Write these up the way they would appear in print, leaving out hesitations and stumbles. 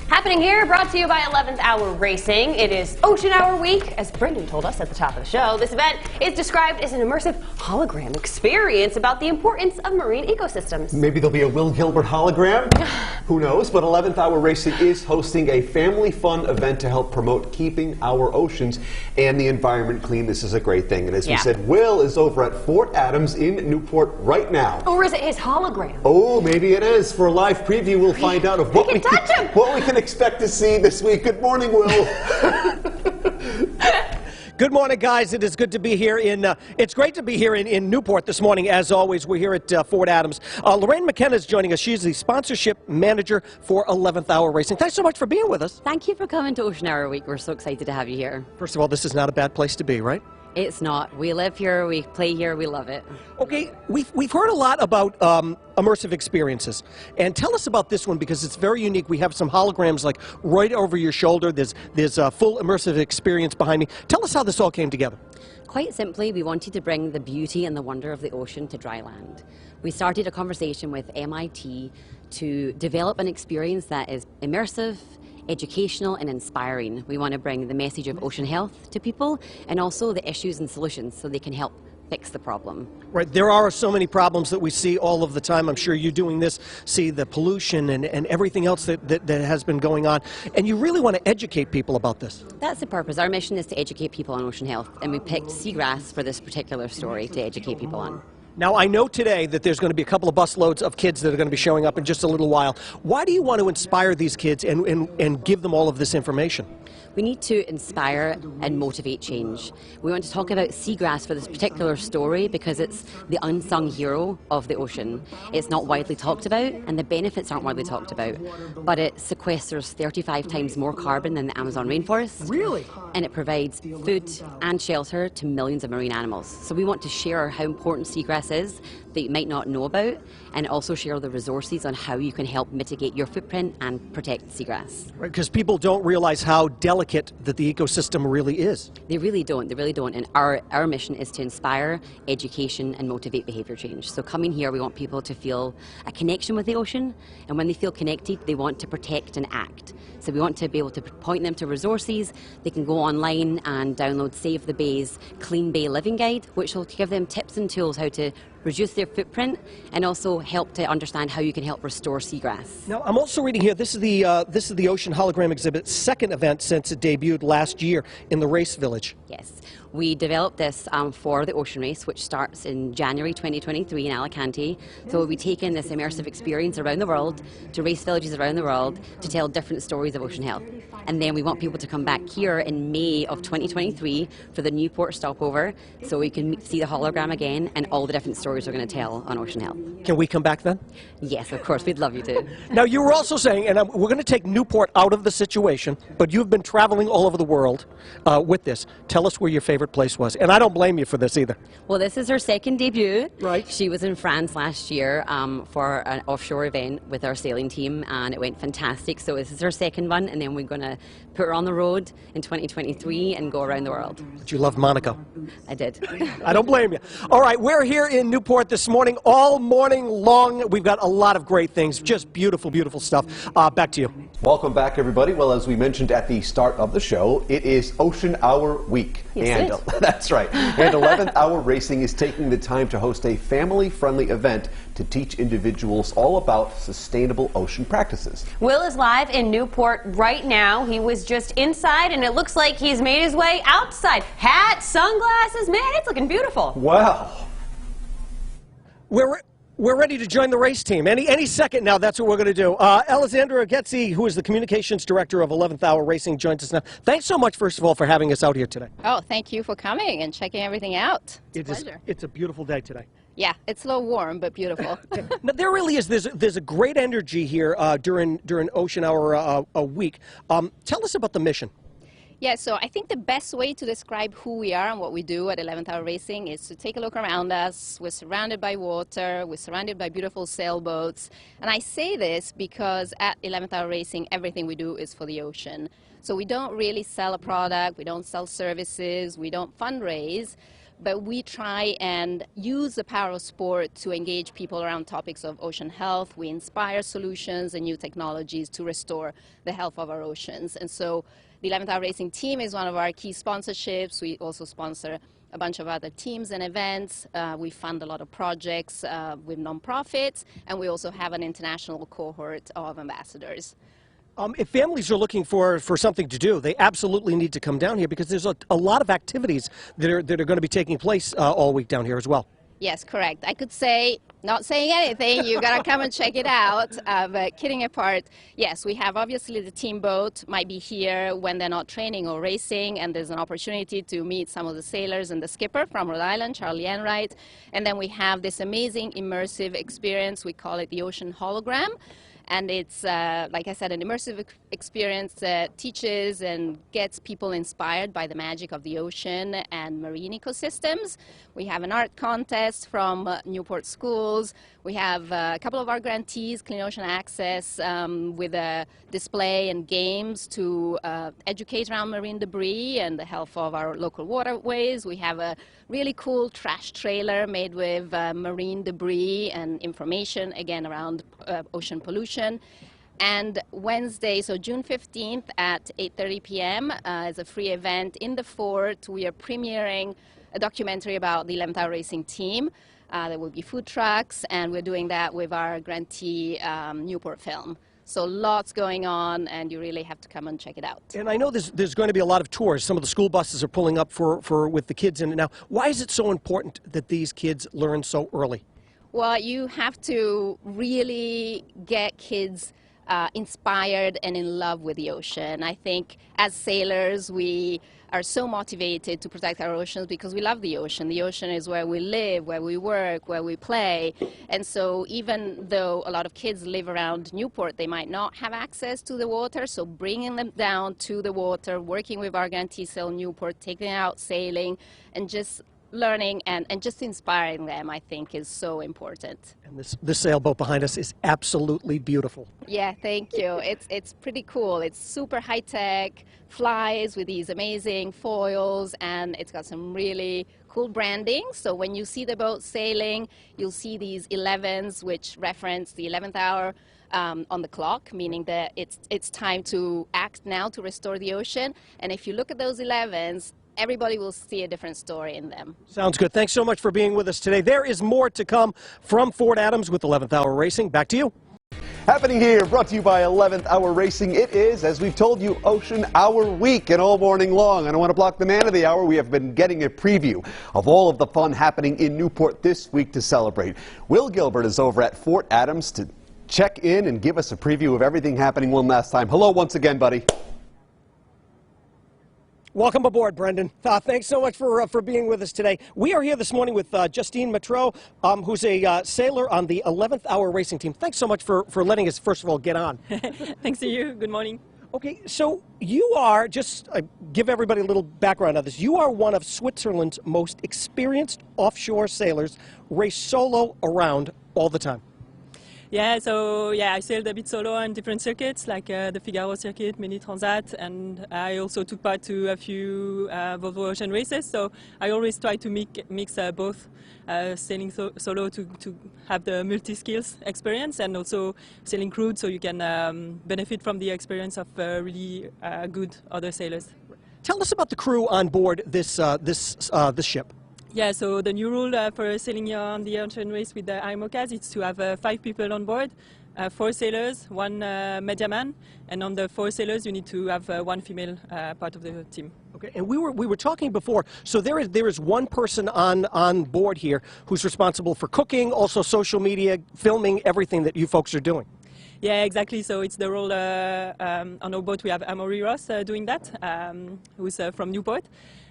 Happening here, brought to you by 11th Hour Racing. It is Ocean Hour Week. As Brendan told us at the top of the show, this event is described as an immersive hologram experience about the importance of marine ecosystems. Maybe there'll be a Will Gilbert hologram? Who knows? But 11th Hour Racing is hosting a family fun event to help promote keeping our oceans and the environment clean. This is a great thing. And as we said, Will is over at Fort Adams in Newport right now. Or is it his hologram? Oh, maybe it is. For a live preview, we'll find out of what we can expect to see this week. Good morning, Will. Good morning, guys. It is good to be here it's great to be here in Newport this morning. As always, we're here at Fort Adams. Lorraine McKenna is joining us. She's the sponsorship manager for 11th Hour Racing. Thanks so much for being with us. Thank you for coming to Ocean Hour Week. We're so excited to have you here. First of all, this is not a bad place to be, right? It's not. We live here, we play here, we love it. Okay, we've heard a lot about immersive experiences. And tell us about this one because it's very unique. We have some holograms like right over your shoulder. There's a full immersive experience behind me. Tell us how this all came together. Quite simply, we wanted to bring the beauty and the wonder of the ocean to dry land. We started a conversation with MIT to develop an experience that is immersive, educational and inspiring. We want to bring the message of ocean health to people and also the issues and solutions so they can help fix the problem. Right, there are so many problems that we see all of the time. I'm sure you doing this, see the pollution and everything else that has been going on. And you really want to educate people about this. That's the purpose. Our mission is to educate people on ocean health, and we picked seagrass for this particular story to educate people on. Now, I know today that there's going to be a couple of busloads of kids that are going to be showing up in just a little while. Why do you want to inspire these kids and give them all of this information? We need to inspire and motivate change. We want to talk about seagrass for this particular story because it's the unsung hero of the ocean. It's not widely talked about and the benefits aren't widely talked about, but it sequesters 35 times more carbon than the Amazon rainforest. Really? And it provides food and shelter to millions of marine animals. So we want to share how important seagrass is that you might not know about, and also share the resources on how you can help mitigate your footprint and protect seagrass. Right, because people don't realize how delicate that the ecosystem really is. They really don't, and our mission is to inspire, education and motivate behaviour change. So coming here, we want people to feel a connection with the ocean, and when they feel connected, they want to protect and act. So we want to be able to point them to resources. They can go online and download Save the Bay's Clean Bay Living Guide, which will give them tips and tools how to reduce their footprint and also help to understand how you can help restore seagrass. Now, I'm also reading here, this is the Ocean Hologram Exhibit's second event since it debuted last year in the Race Village. Yes. We developed this for the Ocean Race, which starts in January 2023 in Alicante. So we'll be taking this immersive experience around the world to race villages around the world to tell different stories of ocean health. And then we want people to come back here in May of 2023 for the Newport stopover so we can see the hologram again and all the different stories we're going to tell on ocean health. Can we come back then? Yes, of course. We'd love you to. Now, you were also saying, and we're going to take Newport out of the situation, but you've been traveling all over the world with this. Tell us where your favorite place was. And I don't blame you for this either. Well, this is her second debut. Right. She was in France last year for an offshore event with our sailing team, and it went fantastic. So this is her second one, and then we're going to put her on the road in 2023 and go around the world. But you love Monaco. I did. I don't blame you. All right, we're here in Newport this morning, all morning long. We've got a lot of great things, just beautiful, beautiful stuff. Back to you. Welcome back, everybody. Well, as we mentioned at the start of the show, it is Ocean Hour Week. Yes, and that's right. And 11th Hour Racing is taking the time to host a family-friendly event to teach individuals all about sustainable ocean practices. Will is live in Newport right now. He was just inside, and it looks like he's made his way outside. Hat, sunglasses, man, it's looking beautiful. Wow. We're ready to join the race team. Any second now, that's what we're going to do. Alessandra Getzi, who is the communications director of 11th Hour Racing, joins us now. Thanks so much, first of all, for having us out here today. Oh, thank you for coming and checking everything out. It's a pleasure. It's a beautiful day today. Yeah, it's a little warm, but beautiful. Now, there really is. There's a great energy here during Ocean Hour a week. Tell us about the mission. Yeah, so I think the best way to describe who we are and what we do at 11th Hour Racing is to take a look around us. We're surrounded by water, we're surrounded by beautiful sailboats. And I say this because at 11th Hour Racing, everything we do is for the ocean. So we don't really sell a product, we don't sell services, we don't fundraise. but we try and use the power of sport to engage people around topics of ocean health. We inspire solutions and new technologies to restore the health of our oceans. And so the 11th Hour Racing team is one of our key sponsorships. We also sponsor a bunch of other teams and events. We fund a lot of projects with nonprofits, and we also have an international cohort of ambassadors. If families are looking for something to do, they absolutely need to come down here because there's a lot of activities that are going to be taking place all week down here as well. Yes, correct. I could say, not saying anything, you got to come and check it out. But kidding apart, yes, we have obviously the team boat might be here when they're not training or racing, and there's an opportunity to meet some of the sailors and the skipper from Rhode Island, Charlie Enright. And then we have this amazing immersive experience. We call it the Ocean Hologram. And it's, like I said, an immersive experience that teaches and gets people inspired by the magic of the ocean and marine ecosystems. We have an art contest from Newport Schools. We have a couple of our grantees, Clean Ocean Access, with a display and games to educate around marine debris and the health of our local waterways. We have a really cool trash trailer made with marine debris and information, again, around ocean pollution. And Wednesday, so June 15th at 8:30 p.m. Is a free event in the fort. We are premiering a documentary about the 11th Hour Racing team. There will be food trucks, and we're doing that with our grantee Newport Film. So lots going on, and you really have to come and check it out. And I know there's going to be a lot of tours. Some of the school buses are pulling up with the kids in it now. Why is it so important that these kids learn so early? Well, you have to really get kids inspired and in love with the ocean. I think as sailors, we are so motivated to protect our oceans because we love the ocean. The ocean is where we live, where we work, where we play. And so even though a lot of kids live around Newport, they might not have access to the water. So bringing them down to the water, working with our grantee Sail Newport, taking them out sailing, and just learning and just inspiring them, I think, is so important. And this sailboat behind us is absolutely beautiful. Yeah, thank you. It's pretty cool. It's super high tech, flies with these amazing foils, and it's got some really cool branding. So when you see the boat sailing, you'll see these 11s, which reference the 11th hour on the clock, meaning that it's time to act now to restore the ocean. And if you look at those 11s, everybody will see a different story in them. Sounds good. Thanks so much for being with us today. There is more to come from Fort Adams with 11th Hour Racing. Back to you. Happening here, brought to you by 11th Hour Racing. It is, as we've told you, Ocean Hour Week, and all morning long. I don't want to block the man of the hour. We have been getting a preview of all of the fun happening in Newport this week to celebrate. Will Gilbert is over at Fort Adams to check in and give us a preview of everything happening one last time. Hello once again, buddy. Welcome aboard, Brendan. Thanks so much for being with us today. We are here this morning with Justine Matreau, who's a sailor on the 11th Hour Racing team. Thanks so much for letting us, first of all, get on. Thanks to you. Good morning. Okay, so you are, just give everybody a little background on this, you are one of Switzerland's most experienced offshore sailors, race solo around all the time. Yeah, so I sailed a bit solo on different circuits, like the Figaro circuit, Mini Transat, and I also took part to a few Volvo Ocean races. So I always try to mix both sailing solo to have the multi-skills experience, and also sailing crewed, so you can benefit from the experience of really good other sailors. Tell us about the crew on board this ship. Yeah, so the new rule for sailing on the ocean race with the IMOCAS is to have 5 people on board, 4 sailors, 1 media man, and on the 4 sailors you need to have 1 female part of the team. Okay, and we were talking before, so there is one person on board here who's responsible for cooking, also social media, filming, everything that you folks are doing. Yeah, exactly. So it's the role on our boat. We have Amory Ross doing that, who's from Newport.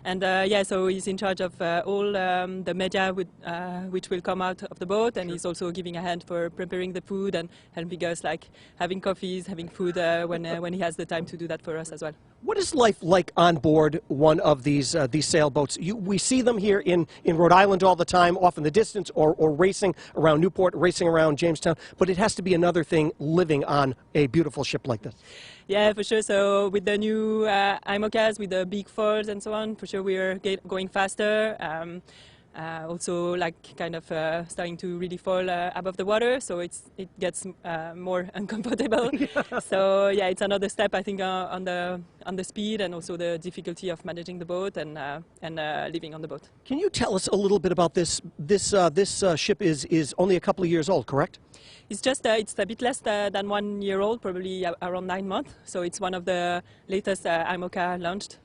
And yeah, so he's in charge of all the media which will come out of the boat, and he's also giving a hand for preparing the food and helping us, like having coffees, having food when he has the time to do that for us as well. What is life like on board one of these sailboats? We see them here in Rhode Island all the time, off in the distance, or racing around Newport, racing around Jamestown, but it has to be another thing living on a beautiful ship like this. Yeah, for sure. So with the new IMOCAs, with the big falls and so on, for sure we are going faster. Also, like kind of starting to really fall above the water, so it gets more uncomfortable. So yeah, it's another step I think on the speed and also the difficulty of managing the boat and living on the boat. Can you tell us a little bit about this? This ship is only a couple of years old, correct? It's just it's a bit less than 1 year old, probably around 9 months. So it's one of the latest IMOCA launched.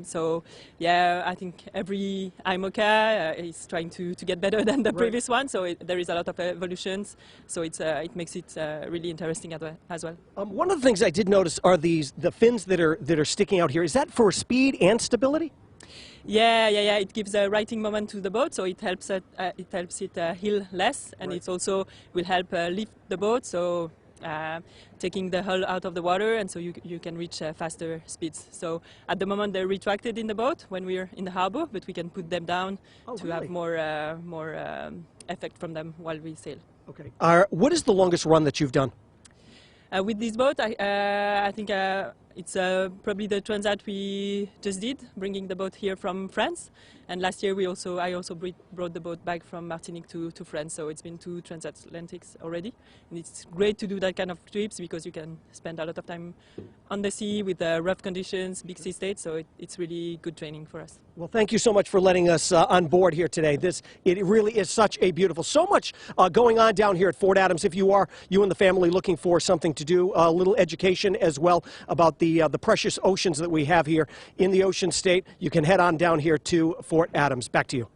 So yeah, I think every IMOCA is trying to get better than the previous one. So there is a lot of evolutions. So it makes it really interesting as well. One of the things I did notice are the fins that are sticking out here. Is that for speed and stability? Yeah. It gives a righting moment to the boat, so it helps it heel less, and it also will help lift the boat. So. Taking the hull out of the water, and so you can reach faster speeds. So at the moment they're retracted in the boat when we're in the harbor, but we can put them down to have more effect from them while we sail. Okay. What is the longest run that you've done? With this boat, I think it's probably the transat we just did, bringing the boat here from France. And last year I also brought the boat back from Martinique to France. So it's been 2 transatlantics already. And it's great to do that kind of trips because you can spend a lot of time on the sea with rough conditions, big sea states. So it's really good training for us. Well, thank you so much for letting us on board here today. It really is such a beautiful, so much going on down here at Fort Adams. If you and the family looking for something to do, a little education as well about the precious oceans that we have here in the Ocean State, you can head on down here to Fort Adams. Back to you.